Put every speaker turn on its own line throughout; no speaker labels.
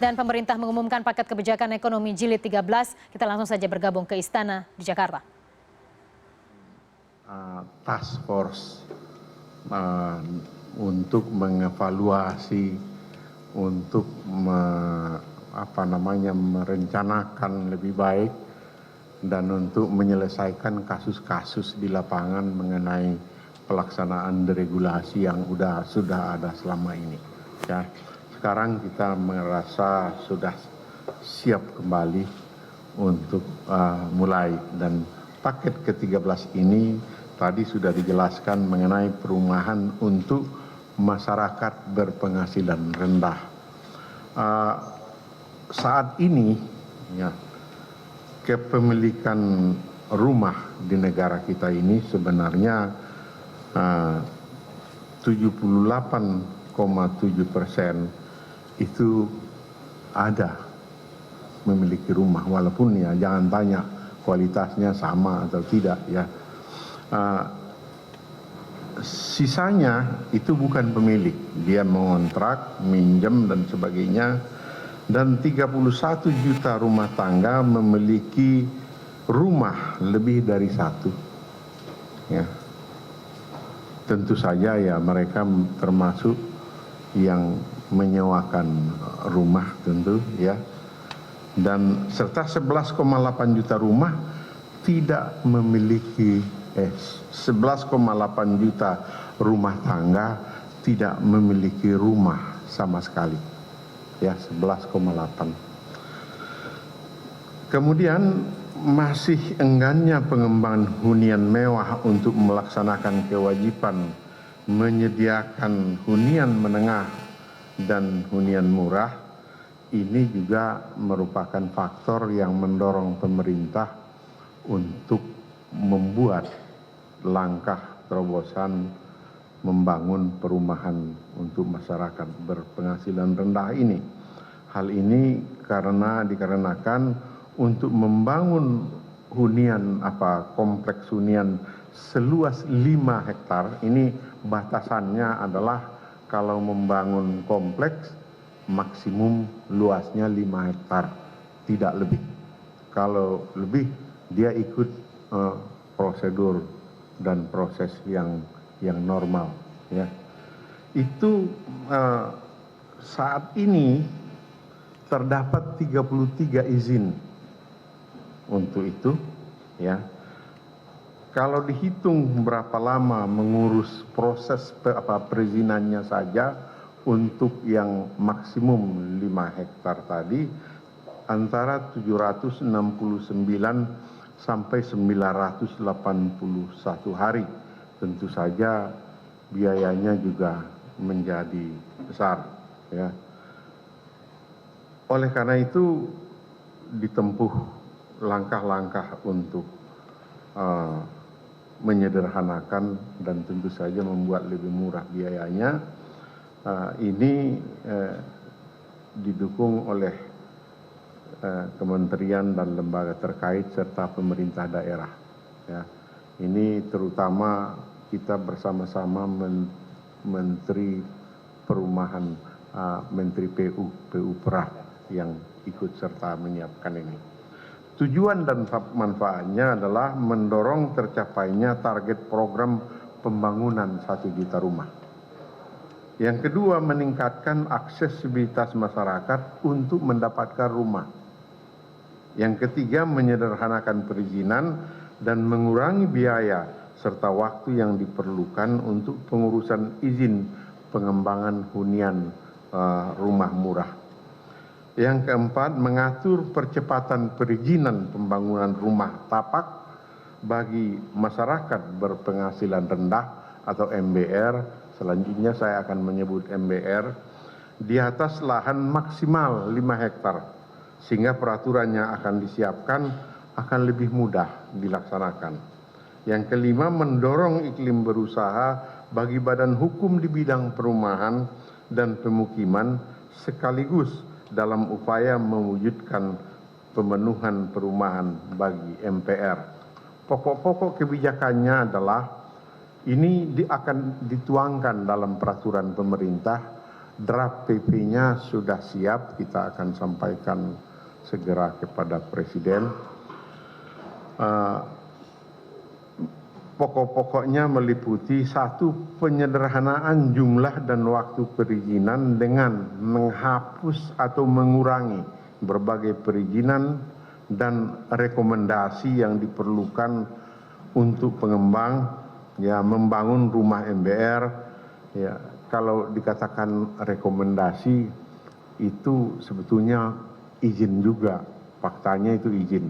Dan pemerintah mengumumkan paket kebijakan ekonomi jilid 13. Kita langsung saja bergabung ke Istana di Jakarta.
Task Force untuk mengevaluasi, untuk merencanakan lebih baik dan untuk menyelesaikan kasus-kasus di lapangan mengenai pelaksanaan deregulasi yang sudah ada selama ini. Ya. Sekarang kita merasa sudah siap kembali untuk mulai, dan paket ke-13 ini tadi sudah dijelaskan mengenai perumahan untuk masyarakat berpenghasilan rendah. Saat ini ya, kepemilikan rumah di negara kita ini sebenarnya 78,7% itu ada memiliki rumah, walaupun ya jangan tanya kualitasnya sama atau tidak ya. Sisanya itu bukan pemilik, dia mengontrak, minjem dan sebagainya. Dan 31 juta rumah tangga memiliki rumah lebih dari satu. Ya. Tentu saja ya mereka termasuk yang menyewakan rumah tentu ya. Dan serta 11,8 juta rumah tidak memiliki 11,8 juta rumah tangga tidak memiliki rumah sama sekali. Ya, 11,8. Kemudian masih enggannya pengembangan hunian mewah untuk melaksanakan kewajiban menyediakan hunian menengah dan hunian murah. Ini juga merupakan faktor yang mendorong pemerintah untuk membuat langkah terobosan membangun perumahan untuk masyarakat berpenghasilan rendah ini. Hal ini dikarenakan untuk membangun hunian kompleks hunian seluas 5 hektar. Ini batasannya adalah kalau membangun kompleks maksimum luasnya 5 hektar, tidak lebih. Kalau lebih dia ikut prosedur dan proses yang normal ya. Itu saat ini terdapat 33 izin untuk itu ya. Kalau dihitung berapa lama mengurus proses perizinannya saja untuk yang maksimum 5 hektar tadi antara 769 sampai 981 hari. Tentu saja biayanya juga menjadi besar ya. Oleh karena itu ditempuh langkah-langkah untuk menyederhanakan dan tentu saja membuat lebih murah biayanya. Ini didukung oleh kementerian dan lembaga terkait serta pemerintah daerah. Ya. Ini terutama kita bersama-sama Menteri Perumahan, Menteri PU Perah yang ikut serta menyiapkan ini. Tujuan dan manfaatnya adalah mendorong tercapainya target program pembangunan 1 juta rumah. Yang kedua, meningkatkan aksesibilitas masyarakat untuk mendapatkan rumah. Yang ketiga, menyederhanakan perizinan dan mengurangi biaya serta waktu yang diperlukan untuk pengurusan izin pengembangan hunian rumah murah. Yang keempat, mengatur percepatan perizinan pembangunan rumah tapak bagi masyarakat berpenghasilan rendah atau MBR. Selanjutnya saya akan menyebut MBR di atas lahan maksimal 5 hektar. Sehingga peraturannya akan disiapkan akan lebih mudah dilaksanakan. Yang kelima, mendorong iklim berusaha bagi badan hukum di bidang perumahan dan pemukiman sekaligus dalam upaya mewujudkan pemenuhan perumahan bagi MPR. Pokok-pokok kebijakannya adalah ini akan dituangkan dalam peraturan pemerintah draft PP-nya sudah siap, kita akan sampaikan segera kepada Presiden. Pokok-pokoknya meliputi satu, penyederhanaan jumlah dan waktu perizinan dengan menghapus atau mengurangi berbagai perizinan dan rekomendasi yang diperlukan untuk pengembang ya membangun rumah MBR. Ya, kalau dikatakan rekomendasi itu sebetulnya izin juga, faktanya itu izin,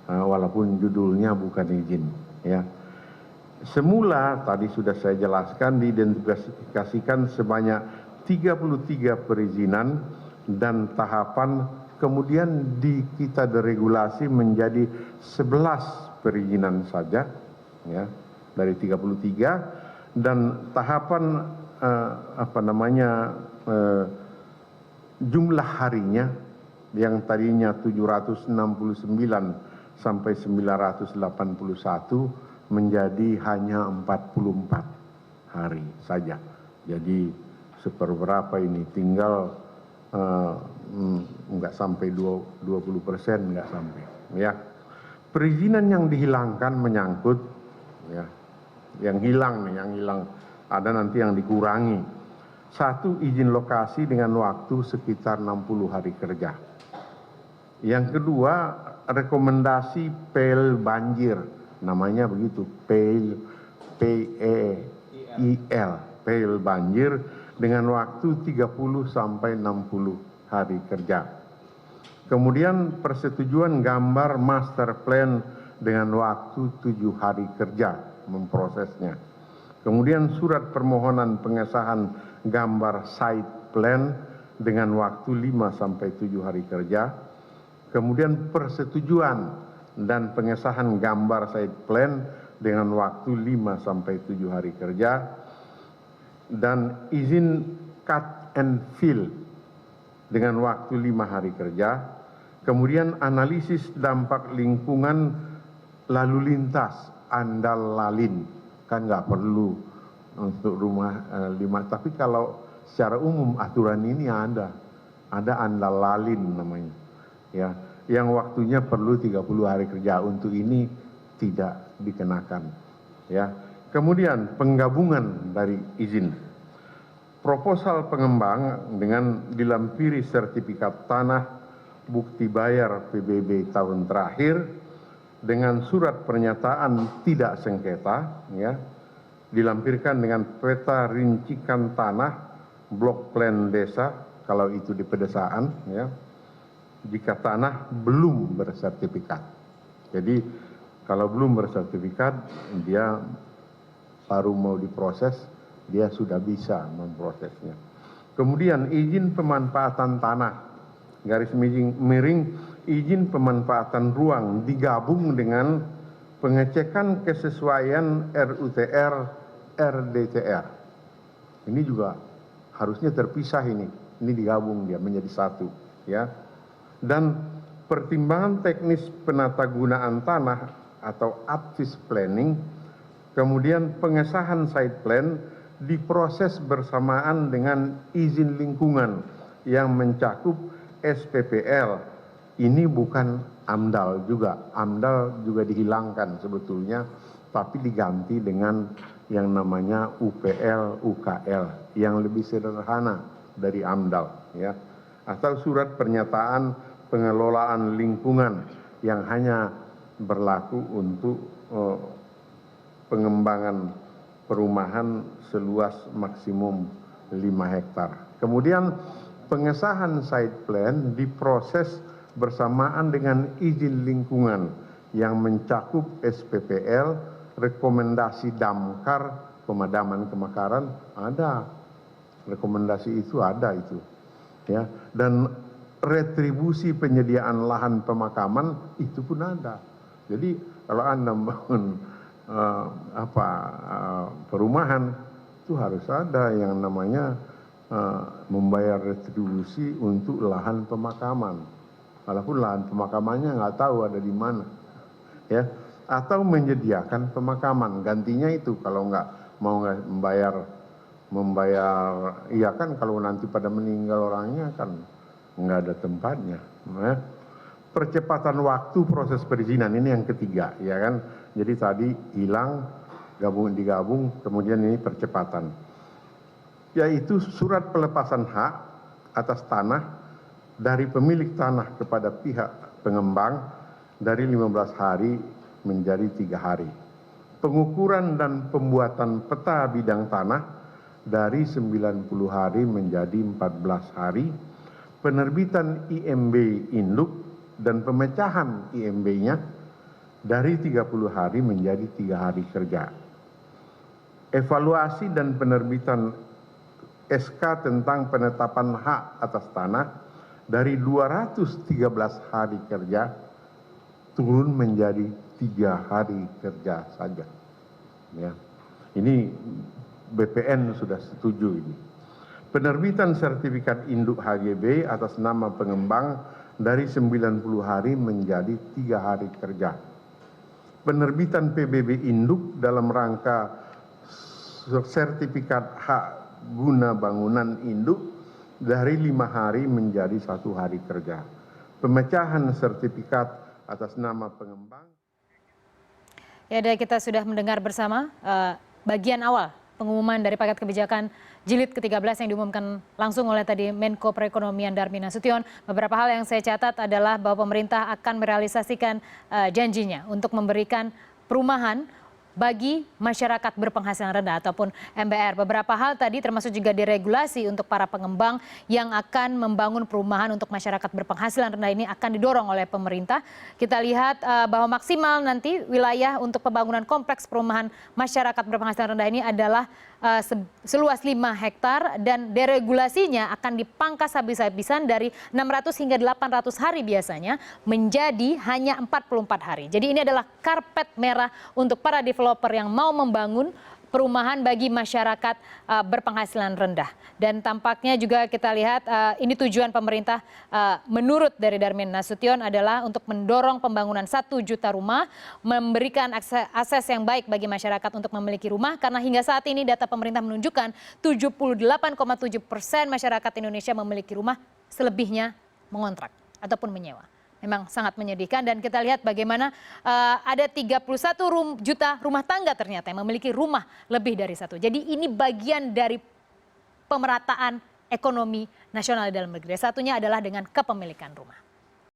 walaupun judulnya bukan izin. Ya. Semula tadi sudah saya jelaskan diidentifikasikan sebanyak 33 perizinan dan tahapan, kemudian kita deregulasi menjadi 11 perizinan saja ya dari 33, dan tahapan jumlah harinya yang tadinya 769 sampai 981 menjadi hanya 44 hari saja. Jadi seperberapa ini, tinggal nggak sampai 20%, nggak sampai. Ya, perizinan yang dihilangkan menyangkut, ya, yang hilang ada nanti yang dikurangi. Satu, izin lokasi dengan waktu sekitar 60 hari kerja. Yang kedua, rekomendasi PL banjir, namanya begitu, PEIL, PEIL banjir dengan waktu 30 sampai 60 hari kerja. Kemudian persetujuan gambar master plan dengan waktu 7 hari kerja memprosesnya. Kemudian surat permohonan pengesahan gambar site plan dengan waktu 5 sampai 7 hari kerja. Kemudian persetujuan dan pengesahan gambar site plan dengan waktu 5 sampai 7 hari kerja, dan izin cut and fill dengan waktu 5 hari kerja. Kemudian analisis dampak lingkungan lalu lintas andal lalin, kan nggak perlu untuk rumah 5, tapi kalau secara umum aturan ini ada andal lalin namanya ya, yang waktunya perlu 30 hari kerja, untuk ini tidak dikenakan ya. Kemudian penggabungan dari izin, proposal pengembang dengan dilampiri sertifikat tanah, bukti bayar PBB tahun terakhir dengan surat pernyataan tidak sengketa ya, dilampirkan dengan peta rincikan tanah, blok plan desa kalau itu di pedesaan ya, jika tanah belum bersertifikat. Jadi kalau belum bersertifikat, dia baru mau diproses, dia sudah bisa memprosesnya. Kemudian izin pemanfaatan tanah, garis miring izin pemanfaatan ruang digabung dengan pengecekan kesesuaian RUTR RDTR. Ini juga harusnya terpisah ini digabung dia menjadi satu ya. Dan pertimbangan teknis penatagunaan tanah atau APSIS planning, kemudian pengesahan site plan diproses bersamaan dengan izin lingkungan yang mencakup SPPL. Ini bukan AMDAL juga. AMDAL juga dihilangkan sebetulnya, tapi diganti dengan yang namanya UPL, UKL, yang lebih sederhana dari AMDAL ya. Atau surat pernyataan pengelolaan lingkungan yang hanya berlaku untuk pengembangan perumahan seluas maksimum 5 hektar. Kemudian pengesahan site plan diproses bersamaan dengan izin lingkungan yang mencakup SPPL, rekomendasi damkar, pemadaman kebakaran, ada. Rekomendasi itu ada itu. Ya, dan retribusi penyediaan lahan pemakaman itu pun ada. Jadi kalau Anda membangun perumahan itu harus ada yang namanya membayar retribusi untuk lahan pemakaman. Walaupun lahan pemakamannya nggak tahu ada di mana, ya. Atau menyediakan pemakaman, gantinya itu kalau nggak mau membayar membayar, iya kan kalau nanti pada meninggal orangnya kan nggak ada tempatnya. Percepatan waktu proses perizinan ini yang ketiga, ya kan. Jadi tadi hilang, digabung, kemudian ini percepatan. Yaitu surat pelepasan hak atas tanah dari pemilik tanah kepada pihak pengembang dari 15 hari menjadi 3 hari. Pengukuran dan pembuatan peta bidang tanah dari 90 hari menjadi 14 hari. Penerbitan IMB induk dan pemecahan IMB-nya dari 30 hari menjadi 3 hari kerja. Evaluasi dan penerbitan SK tentang penetapan hak atas tanah dari 213 hari kerja turun menjadi 3 hari kerja saja. Ya. Ini BPN sudah setuju ini. Penerbitan sertifikat induk HGB atas nama pengembang dari 90 hari menjadi 3 hari kerja. Penerbitan PBB induk dalam rangka sertifikat hak guna bangunan induk dari 5 hari menjadi 1 hari kerja. Pemecahan sertifikat atas nama pengembang.
Ya, dan kita sudah mendengar bersama bagian awal pengumuman dari paket kebijakan jilid ke-13 yang diumumkan langsung oleh tadi Menko Perekonomian Darmin Nasution. Beberapa hal yang saya catat adalah bahwa pemerintah akan merealisasikan janjinya untuk memberikan perumahan bagi masyarakat berpenghasilan rendah ataupun MBR. Beberapa hal tadi termasuk juga diregulasi untuk para pengembang yang akan membangun perumahan untuk masyarakat berpenghasilan rendah ini akan didorong oleh pemerintah. Kita lihat bahwa maksimal nanti wilayah untuk pembangunan kompleks perumahan masyarakat berpenghasilan rendah ini adalah seluas 5 hektar dan deregulasinya akan dipangkas habis-habisan dari 600 hingga 800 hari biasanya menjadi hanya 44 hari. Jadi ini adalah karpet merah untuk para developer yang mau membangun perumahan bagi masyarakat berpenghasilan rendah. Dan tampaknya juga kita lihat ini tujuan pemerintah menurut dari Darmin Nasution adalah untuk mendorong pembangunan 1 juta rumah, memberikan akses yang baik bagi masyarakat untuk memiliki rumah, karena hingga saat ini data pemerintah menunjukkan 78,7% masyarakat Indonesia memiliki rumah, selebihnya mengontrak ataupun menyewa. Memang sangat menyedihkan dan kita lihat bagaimana ada 31 juta rumah tangga ternyata yang memiliki rumah lebih dari 1. Jadi ini bagian dari pemerataan ekonomi nasional di dalam negeri. Satunya adalah dengan kepemilikan rumah.